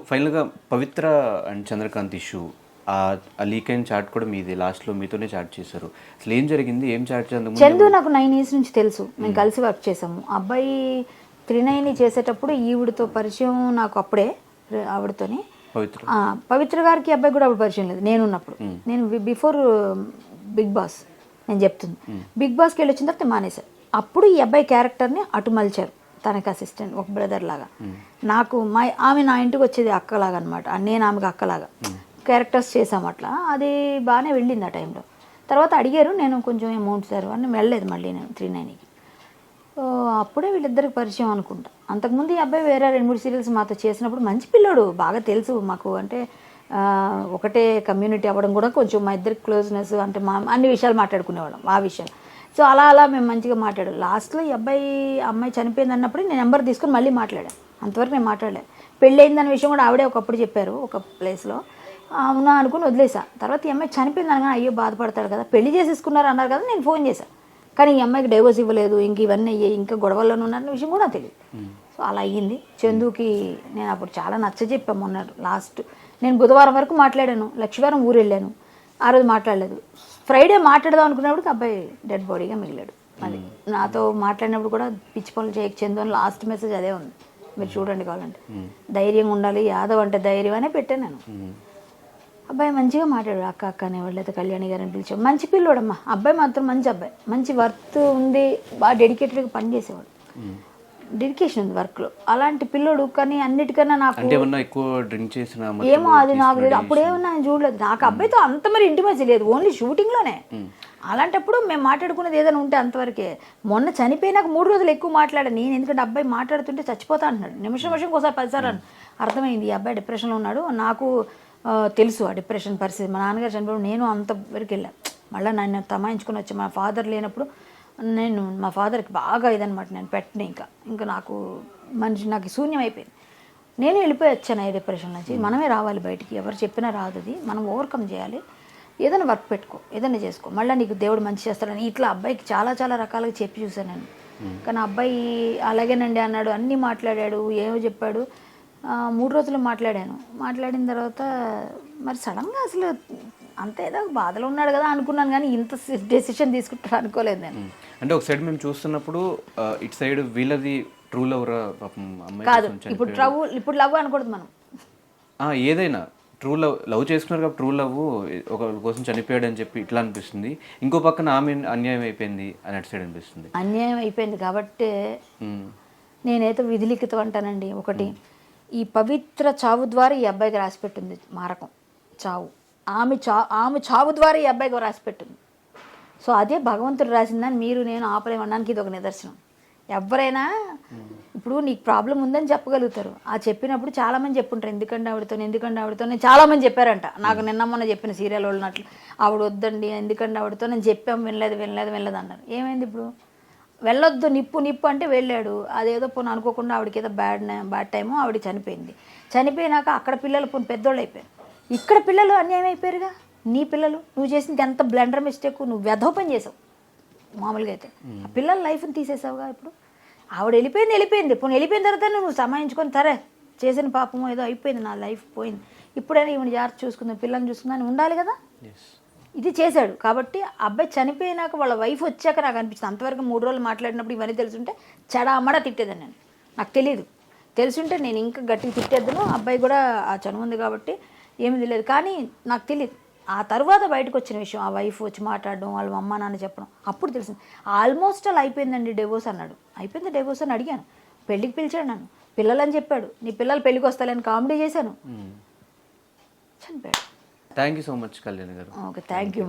ఫైనల్గా పవిత్ర and Chandrakant issue, ఆ leak అయిన చాట్ కూడా మీది, లాస్ట్లో మీతోనే చాట్ చేశారు. అసలు ఏం జరిగింది, ఏం చాట్ చేద్దాం? చందు నాకు 9 years నుంచి తెలుసు, మేము కలిసి వర్క్ చేసాము. అబ్బాయి 39 చేసేటప్పుడు ఈవిడితో పరిచయం నాకు అప్పుడే, ఆవిడతోని. పవిత్ర గారికి అబ్బాయి కూడా అప్పుడు పరిచయం లేదు నేను ఉన్నప్పుడు. నేను బిఫోర్ బిగ్ బాస్ నేను చెప్తుంది. బిగ్ బాస్కి వెళ్ళి వచ్చిన తర్వాత మానేశారు. అప్పుడు ఈ అబ్బాయి క్యారెక్టర్ని అటు మలిచారు, తనకి అసిస్టెంట్, ఒక బ్రదర్ లాగా. నాకు ఆమె నా ఇంటికి వచ్చేది అక్కలాగా అనమాట, నేను ఆమెకు అక్కలాగా క్యారెక్టర్స్ చేసాము అట్లా. అది బాగానే వెళ్ళింది ఆ టైంలో. తర్వాత అడిగారు, నేను కొంచెం అమౌంట్ సార్ అని వెళ్ళలేదు మళ్ళీ నేను 39కి. అప్పుడే వీళ్ళిద్దరికి పరిచయం అనుకుంటా. అంతకుముందు ఈ అబ్బాయి వేరే 2-3 సీరియల్స్ మాతో చేసినప్పుడు మంచి పిల్లోడు, బాగా తెలుసు మాకు. అంటే ఒకటే కమ్యూనిటీ అవ్వడం కూడా కొంచెం మా ఇద్దరికి క్లోజ్నెస్, అంటే మా అన్ని విషయాలు మాట్లాడుకునేవాళ్ళం ఆ విషయాలు. సో అలా మేము మంచిగా మాట్లాడాం. లాస్ట్లో ఈ అమ్మాయి చనిపోయింది అన్నప్పుడు నేను నెంబర్ తీసుకుని మళ్ళీ మాట్లాడాను. అంతవరకు నేను మాట్లాడలేదు. పెళ్ళి అయిందన్న విషయం కూడా ఆవిడే ఒకప్పుడు చెప్పారు ఒక ప్లేస్లో. అవునా అనుకుని వదిలేసా. తర్వాత ఈ అమ్మాయి చనిపోయింది అనగా అయ్యో బాధపడతాడు కదా, పెళ్లి చేసేసుకున్నారు అన్నారు కదా, నేను ఫోన్ చేశాను. కానీ ఈ అమ్మాయికి డైవోర్స్ ఇవ్వలేదు, ఇంక ఇవన్నీ అయ్యాయి, ఇంకా గొడవల్లోనే ఉన్నారన్న విషయం కూడా తెలియదు. సో అలా అయ్యింది. చందుకి నేను అప్పుడు చాలా నచ్చజెప్పాము. మొన్న లాస్ట్ నేను బుధవారం వరకు మాట్లాడాను, లక్షవారం ఊరు వెళ్ళాను, ఆ రోజు మాట్లాడలేదు. ఫ్రైడే మాట్లాడదాం అనుకున్నప్పుడు అబ్బాయి డెడ్ బాడీగా మిగిలాడు. అది నాతో మాట్లాడినప్పుడు కూడా పిచ్చి పనులు చేయక చందు అని లాస్ట్ మెసేజ్ అదే ఉంది, మీరు చూడండి కావాలంటే. ధైర్యంగా ఉండాలి, యాదవ్ అంటే ధైర్యం అనే పెట్టాను నేను. అబ్బాయి మంచిగా మాట్లాడాడు, అక్క అక్క అనేవాళ్ళు, అయితే కళ్యాణి గారిని పిలిచాడు. మంచి పిల్లోడమ్మా అబ్బాయి, మాత్రం మంచి అబ్బాయి, మంచి వర్త్ ఉంది, బాగా డెడికేటెడ్గా పనిచేసేవాడు, డెడికేషన్ ఉంది వర్క్లో. అలాంటి పిల్లోడు. కానీ అన్నిటికన్నా నాకు ఏమో అది నాకు లేదు, అప్పుడేమన్నా నేను చూడలేదు. నాకు అబ్బాయితో అంత మరి ఇంటిమేసి లేదు, ఓన్లీ షూటింగ్లోనే. అలాంటప్పుడు మేము మాట్లాడుకునేది ఏదైనా ఉంటే అంతవరకే. మొన్న చనిపోయినాక 3 రోజులు ఎక్కువ మాట్లాడాను నేను, ఎందుకంటే అబ్బాయి మాట్లాడుతుంటే చచ్చిపోతా అంటున్నాడు. నిమిషం ఒకసారి 10 సార్లు అర్థమైంది ఈ అబ్బాయి డిప్రెషన్లో ఉన్నాడు. నాకు తెలుసు ఆ డిప్రెషన్ పరిస్థితి. మా నాన్నగారు చనిపోయినప్పుడు నేను అంతవరకు వెళ్ళాను. మళ్ళీ నన్ను తమాయించుకొని వచ్చి మా ఫాదర్ లేనప్పుడు నేను మా ఫాదర్కి బాగా ఇదనమాట, నేను పెట్టిన ఇంకా నాకు శూన్యం అయిపోయింది. నేను వెళ్ళిపోయి వచ్చాను ఈ డిప్రెషన్ నుంచి. మనమే రావాలి బయటికి, ఎవరు చెప్పినా రాదు, అది మనం ఓవర్కమ్ చేయాలి. ఏదైనా వర్క్ పెట్టుకో, ఏదైనా చేసుకో, మళ్ళీ నీకు దేవుడు మంచి చేస్తాడని ఇట్లా అబ్బాయికి చాలా రకాలుగా చెప్పి చూశాను నేను. కానీ అబ్బాయి అలాగేనండి అన్నాడు, అన్నీ మాట్లాడాడు, ఏమో చెప్పాడు. 3 రోజులు మాట్లాడిన తర్వాత మరి సడన్గా అసలు అంత ఏదో బాధలో ఉన్నాడు కదా అనుకున్నాను, కానీ ఇంత డెసిషన్ తీసుకుంటాడు అనుకోలేదు నేను. అంటే ఒక సైడ్ మేము చూస్తున్నప్పుడు ఇటు సైడ్ వీళ్ళది ట్రూ లవ్ కాదు, ఇప్పుడు లవ్ అనకూడదు మనం. ఏదైనా ట్రూ లవ్ చేసుకున్నారు కాబట్టి ట్రూ లవ్ ఒక కోసం చనిపోయాడు అని చెప్పి ఇట్లా అనిపిస్తుంది. ఇంకో పక్కన ఆమె అన్యాయం అయిపోయింది అని అటు సైడ్ అనిపిస్తుంది. అన్యాయం అయిపోయింది కాబట్టి నేనైతే విధిలిఖితం అంటానండి. ఒకటి, ఈ పవిత్ర చావు ద్వారా ఈ అబ్బాయికి రాసిపెట్టింది మారకం, చావు. ఆమె చావు ద్వారా ఈ అబ్బాయికి రాసిపెట్టింది. సో అదే భగవంతుడు రాసిందని మీరు నేను ఆపలేమనడానికి ఇది ఒక నిదర్శనం. ఎవరైనా ఇప్పుడు నీకు ప్రాబ్లం ఉందని చెప్పగలుగుతారు. ఆ చెప్పినప్పుడు చాలామంది చెప్పుంటారు, ఎందుకంటే ఆవిడతో చాలామంది చెప్పారంట. నాకు మొన్న చెప్పిన సీరియల్ వాళ్ళనట్లు ఆవిడ వద్దండి, ఎందుకంటే ఆవిడతో నేను చెప్పాము, వినలేదు అన్నారు. ఏమైంది ఇప్పుడు? వెళ్ళొద్దు నిప్పు అంటే వెళ్ళాడు. అదేదో పోను అనుకోకుండా ఆవిడకి ఏదో బ్యాడ్ టైము, ఆవిడ చనిపోయినాక అక్కడ పిల్లలు పోను పెద్దోళ్ళు అయిపోయారు, ఇక్కడ పిల్లలు అన్యాయం అయిపోయారుగా. నీ పిల్లలు, నువ్వు చేసింది ఎంత బ్లండర్ మిస్టేక్, నువ్వు వెధవ పని చేసావు మామూలుగా అయితే. ఆ పిల్లల లైఫ్ని తీసేసావుగా. ఇప్పుడు ఆవిడ వెళ్ళిపోయింది పోను, వెళ్ళిపోయిన తర్వాత నువ్వు సమాయించుకొని సరే చేసిన పాపము ఏదో అయిపోయింది, నా లైఫ్ పోయింది, ఇప్పుడైనా ఈవిడ జాగ్రత్త చూసుకుందాం, పిల్లల్ని చూసుకుందాం అని ఉండాలి కదా. ఇది చేశాడు కాబట్టి అబ్బాయి చనిపోయినాక వాళ్ళ వైఫ్ వచ్చాక నాకు అనిపించింది. అంతవరకు 3 రోజులు మాట్లాడినప్పుడు ఇవన్నీ తెలుసుంటే చెడామడా తిట్టేదాన్ని నేను. నాకు తెలియదు, తెలుసుంటే నేను ఇంకా గట్టిగా తిట్టేద్దును. అబ్బాయి కూడా ఆ చనువు ఉంది కాబట్టి ఏమీ తెలియదు. కానీ నాకు తెలియదు, ఆ తర్వాత బయటకు వచ్చిన విషయం, ఆ వైఫ్ వచ్చి మాట్లాడడం, వాళ్ళ అమ్మ నాన్న చెప్పడం, అప్పుడు తెలిసింది. ఆల్మోస్ట్ అలా అయిపోయిందండి డివోర్స్ అన్నాడు. అయిపోయింది డివోర్స్ అని అడిగాను, పెళ్ళికి పిలిచాడు నన్ను, పిల్లలని చెప్పాడు, నీ పిల్లలు పెళ్ళికి వస్తాలని కామెడీ చేశాను, చనిపోయాడు. Thank you so much Kalyani గారు. Okay, thank you.